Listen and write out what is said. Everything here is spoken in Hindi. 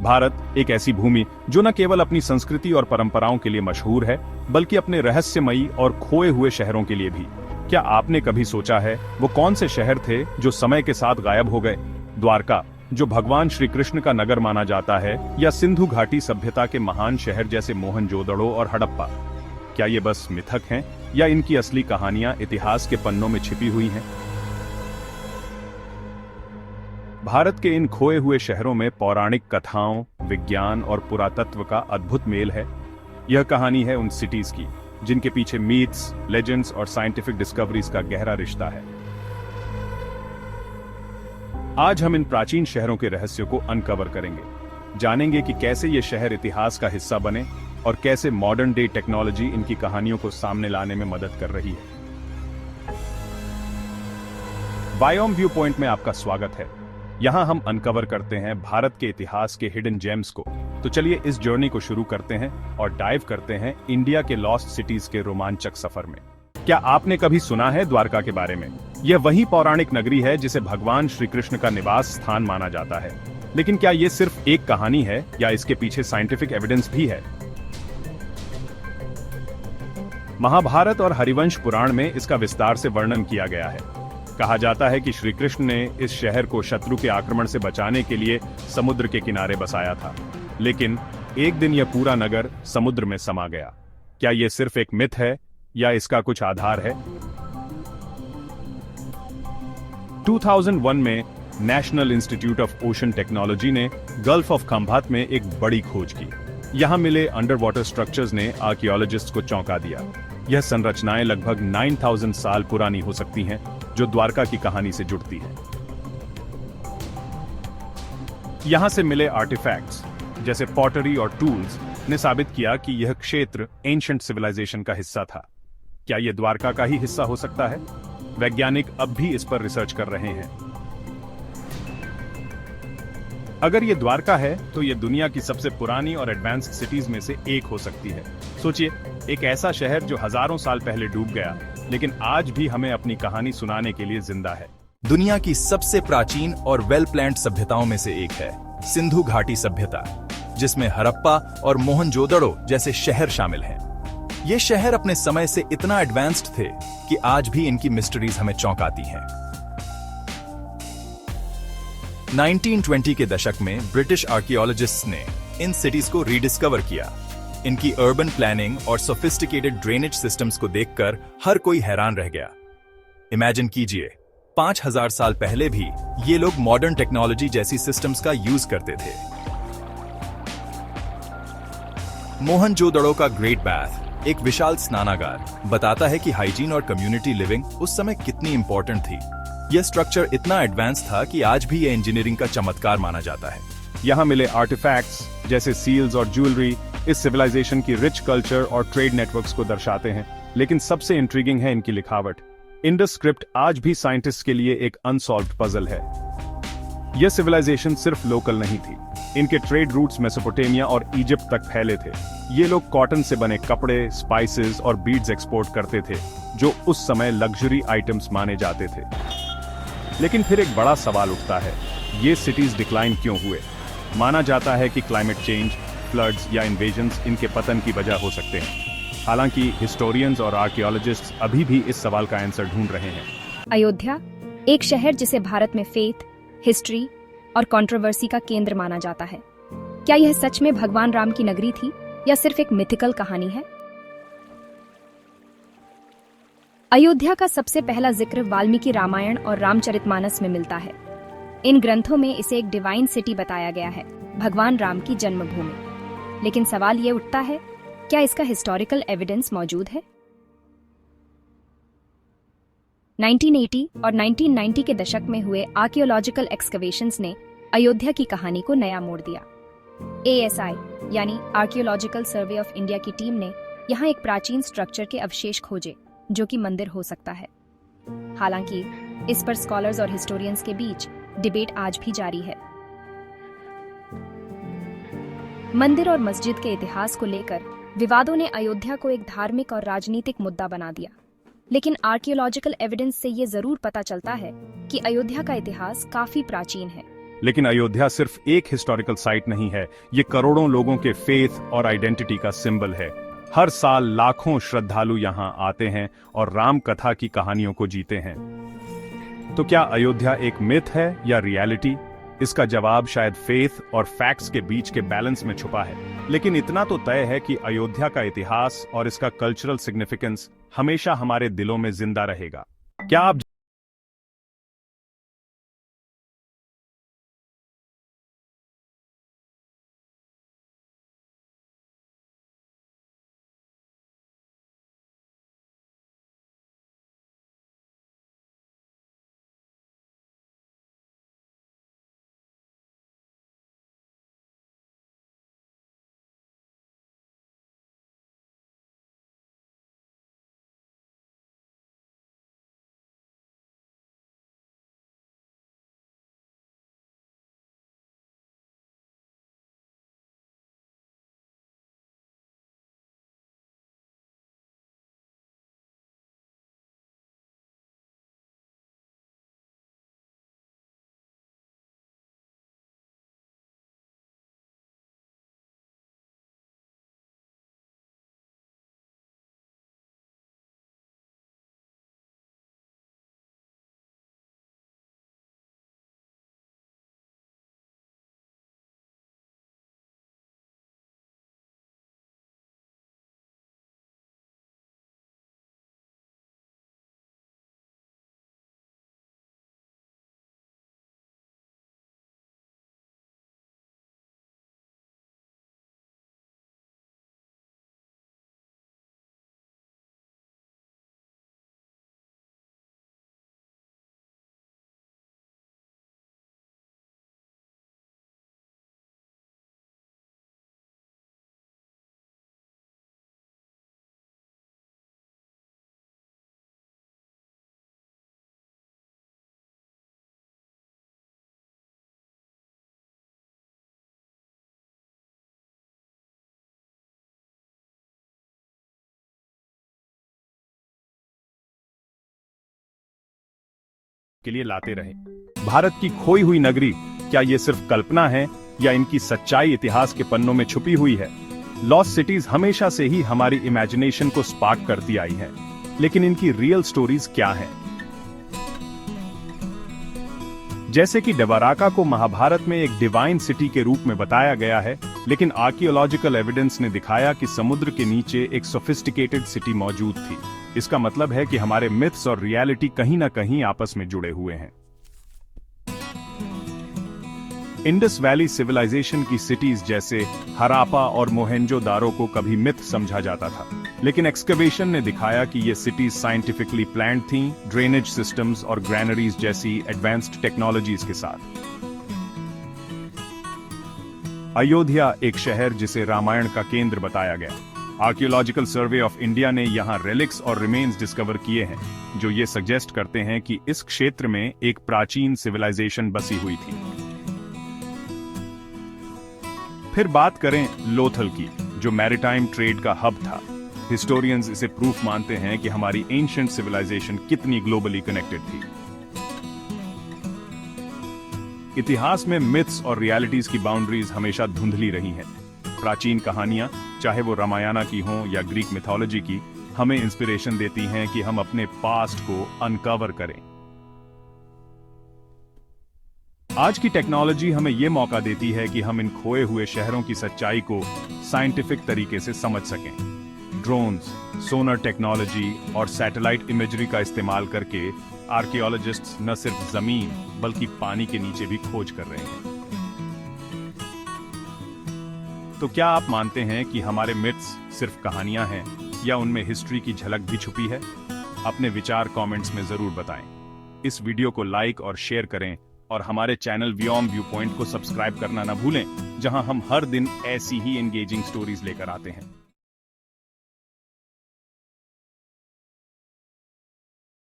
भारत एक ऐसी भूमि जो न केवल अपनी संस्कृति और परंपराओं के लिए मशहूर है, बल्कि अपने रहस्यमयी और खोए हुए शहरों के लिए भी। क्या आपने कभी सोचा है वो कौन से शहर थे जो समय के साथ गायब हो गए? द्वारका, जो भगवान श्री कृष्ण का नगर माना जाता है, या सिंधु घाटी सभ्यता के महान शहर जैसे मोहनजोदड़ो और हड़प्पा? क्या ये बस मिथक हैं या इनकी असली कहानियां इतिहास के पन्नों में छिपी हुई हैं? भारत के इन खोए हुए शहरों में पौराणिक कथाओं, विज्ञान और पुरातत्व का अद्भुत मेल है। यह कहानी है उन सिटीज की जिनके पीछे मीथ्स, लेजेंड्स और साइंटिफिक डिस्कवरीज का गहरा रिश्ता है। आज हम इन प्राचीन शहरों के रहस्यों को अनकवर करेंगे, जानेंगे कि कैसे ये शहर इतिहास का हिस्सा बने और कैसे मॉडर्न डे टेक्नोलॉजी इनकी कहानियों को सामने लाने में मदद कर रही है। बायोम व्यू पॉइंट में आपका स्वागत है। यहां हम अनकवर करते हैं भारत के इतिहास के हिडन जेम्स को। तो चलिए इस जर्नी को शुरू करते हैं और डाइव करते हैं इंडिया के लॉस्ट सिटीज के रोमांचक सफर में। क्या आपने कभी सुना है द्वारका के बारे में? यह वही पौराणिक नगरी है जिसे भगवान श्री कृष्ण का निवास स्थान माना जाता है। लेकिन क्या यह सिर्फ एक कहानी है या इसके पीछे साइंटिफिक एविडेंस भी है? महाभारत और हरिवंश पुराण में इसका विस्तार से वर्णन किया गया है। कहा जाता है कि श्री कृष्ण ने इस शहर को शत्रु के आक्रमण से बचाने के लिए समुद्र के किनारे बसाया था, लेकिन एक दिन यह पूरा नगर समुद्र में समा गया। क्या यह सिर्फ एक मिथ है या इसका कुछ आधार है? 2001 में national institute of ocean technology ने गल्फ ऑफ खंभात में एक बड़ी खोज की। यहां मिले अंडर वाटर स्ट्रक्चर्स ने आर्कियोलॉजिस्ट्स को चौंका दिया। यह संरचनाएं लगभग 9000 साल पुरानी हो सकती हैं, जो द्वारका की कहानी से जुड़ती है। यहां से मिले आर्टिफैक्ट्स जैसे पॉटरी और टूल्स ने साबित किया कि यह क्षेत्र एंशिएंट सिविलाइजेशन का हिस्सा था। क्या यह द्वारका का ही हिस्सा हो सकता है? वैज्ञानिक अब भी इस पर रिसर्च कर रहे हैं। अगर यह द्वारका है तो यह दुनिया की सबसे पुरानी और एडवांस्ड सिटीज में से एक हो सकती है। सोचिए, एक ऐसा शहर जो हजारों साल पहले डूब गया, लेकिन आज भी हमें अपनी कहानी सुनाने के लिए जिंदा है। दुनिया की सबसे प्राचीन और वेल प्लान्ड सभ्यताओं में से एक है सिंधु घाटी सभ्यता, जिसमें हड़प्पा और मोहनजोदड़ो जैसे शहर शामिल हैं। ये शहर अपने समय से इतना एडवांस्ड थे कि आज भी इनकी मिस्ट्रीज हमें चौंकाती हैं। 1920 के दशक में ब्रिटिश आर्कियोलॉजिस्ट्स ने इन सिटीज को रीडिस्कवर किया। इनकी अर्बन प्लानिंग और सोफिस्टिकेटेड ड्रेनेज सिस्टम्स को देखकर हर कोई हैरान रह गया। इमेजिन कीजिए, 5000 साल पहले भी ये लोग मॉडर्न टेक्नोलॉजी जैसी सिस्टम्स का यूज करते थे। मोहनजोदड़ो का ग्रेट बाथ, एक विशाल स्नानागार, बताता है कि हाइजीन और कम्युनिटी लिविंग उस समय कितनी इंपॉर्टेंट थी। यह स्ट्रक्चर इतना एडवांस था कि आज भी यह इंजीनियरिंग का चमत्कार माना जाता है। यहां मिले आर्टिफैक्ट्स जैसे सील्स और ज्वेलरी इस सिविलाइजेशन की रिच कल्चर और ट्रेड नेटवर्क्स को दर्शाते हैं। लेकिन सबसे इंट्रिगिंग है इनकी लिखावट। इंडस स्क्रिप्ट आज भी साइंटिस्ट के लिए एक अनसॉल्व्ड पजल है। यह सिविलाइजेशन सिर्फ लोकल नहीं थी, इनके ट्रेड रूट्स मेसोपोटामिया और इजिप्ट तक फैले थे। ये लोग कॉटन से बने कपड़े, स्पाइसेस और बीड्स एक्सपोर्ट करते थे, जो उस समय लग्जरी आइटम्स माने जाते थे। लेकिन फिर एक बड़ा सवाल उठता है, ये सिटीज डिक्लाइन क्यों हुए? माना जाता है कि क्लाइमेट चेंज, फ्लड्स या इन्वेजन्स इनके पतन की वजह हो सकते हैं। हालांकि हिस्टोरियंस और आर्कियोलॉजिस्ट्स अभी भी इस सवाल का आंसर ढूंढ रहे हैं। अयोध्या, एक शहर जिसे भारत में फेथ, हिस्ट्री और कंट्रोवर्सी का केंद्र माना जाता है। क्या यह सच में भगवान राम की नगरी थी या सिर्फ एक मिथिकल कहानी है? अयोध्या का सबसे पहला जिक्र वाल्मीकि रामायण और रामचरितमानस में मिलता है। इन ग्रंथों में इसे एक डिवाइन सिटी बताया गया है, भगवान राम की जन्मभूमि। लेकिन सवाल ये उठता है, क्या इसका हिस्टोरिकल एविडेंस मौजूद है? 1980 और 1990 के दशक में हुए आर्कियोलॉजिकल एक्सकवेशंस ने अयोध्या की कहानी को नया मोड़ दिया। ASI यानी आर्कियोलॉजिकल सर्वे ऑफ इंडिया की टीम ने यहाँ एक प्राचीन स्ट्रक्चर के अवशेष खोजे जो कि मंदिर हो सकता है। हालांकि इस पर स्कॉलर्स और हिस्टोरियंस के बीच डिबेट आज भी जारी है। मंदिर और मस्जिद के इतिहास को लेकर विवादों ने अयोध्या को एक धार्मिक और राजनीतिक मुद्दा बना दिया। लेकिन आर्कियोलॉजिकल एविडेंस से ये जरूर पता चलता है कि अयोध्या का इतिहास काफी प्राचीन है लेकिन अयोध्या सिर्फ एक हिस्टोरिकल साइट नहीं है, ये करोड़ों लोगों के फेथ और आइडेंटिटी का सिंबल है। हर साल लाखों श्रद्धालु यहाँ आते हैं और राम कथा की कहानियों को जीते हैं। तो क्या अयोध्या एक मिथ है या रियलिटी? इसका जवाब शायद फेथ और फैक्ट्स के बीच के बैलेंस में छुपा है। लेकिन इतना तो तय है कि अयोध्या का इतिहास और इसका कल्चरल सिग्निफिकेंस हमेशा हमारे दिलों में जिंदा रहेगा। क्या आप के लिए लाते रहे? भारत की खोई हुई नगरी, क्या ये सिर्फ कल्पना है या इनकी सच्चाई इतिहास के पन्नों में छुपी हुई है? लॉस्ट सिटीज हमेशा से ही हमारी इमेजिनेशन को स्पार्क करती आई हैं, लेकिन इनकी रियल स्टोरीज क्या हैं? जैसे कि डबाराका को महाभारत में एक डिवाइन सिटी के रूप में बताया गया है, लेकिन आर्कियोलॉजिकल एविडेंस ने दिखाया कि समुद्र के नीचे एक सोफिस्टिकेटेड सिटी मौजूद थी। इसका मतलब है कि हमारे मिथ्स और रियलिटी कहीं ना कहीं आपस में जुड़े हुए हैं। इंडस वैली सिविलाइजेशन की सिटीज जैसे हरापा और मोहेंजो-दारो को कभी मिथ समझा जाता था, लेकिन एक्सकवेशन ने दिखाया कि ये सिटीज साइंटिफिकली प्लान्ड थीं, ड्रेनेज सिस्टम्स और ग्रैनरीज जैसी एडवांस्ड टेक्नोलॉजीज के साथ। अयोध्या एक शहर जिसे रामायण का केंद्र बताया गया। आर्कियोलॉजिकल सर्वे ऑफ इंडिया ने यहां रेलिक्स और रिमेन्स डिस्कवर किए हैं, जो ये सजेस्ट करते हैं कि इस क्षेत्र में एक प्राचीन सिविलाइजेशन बसी हुई थी। फिर बात करें लोथल की, जो मैरीटाइम ट्रेड का हब था। हिस्टोरियंस इसे प्रूफ मानते हैं कि हमारी एंशिएंट सिविलाइजेशन कितनी ग्लोबली कनेक्टेड थी। इतिहास में मिथ्स और रियलिटीज की बाउंड्रीज हमेशा धुंधली रही हैं। प्राचीन कहानियां, चाहे वो रामायण की हों या ग्रीक मिथोलॉजी की, हमें इंस्पिरेशन देती हैं कि हम अपने पास्ट को अनकवर करें। आज की टेक्नोलॉजी हमें यह मौका देती है कि हम इन खोए हुए शहरों की सच्चाई को साइंटिफिक तरीके से समझ सकें। ड्रोन्स, सोनर टेक्नोलॉजी और सैटेलाइट इमेजरी का इस्तेमाल करके आर्कियोलॉजिस्ट्स न सिर्फ जमीन बल्कि पानी के नीचे भी खोज कर रहे हैं। तो क्या आप मानते हैं कि हमारे मिथ्स सिर्फ कहानियां हैं या उनमें हिस्ट्री की झलक भी छुपी है? अपने विचार कमेंट्स में जरूर बताएं। इस वीडियो को लाइक और शेयर करें और हमारे चैनल व्योम व्यू पॉइंट को सब्सक्राइब करना न भूलें, जहां हम हर दिन ऐसी ही एंगेजिंग स्टोरीज लेकर आते हैं।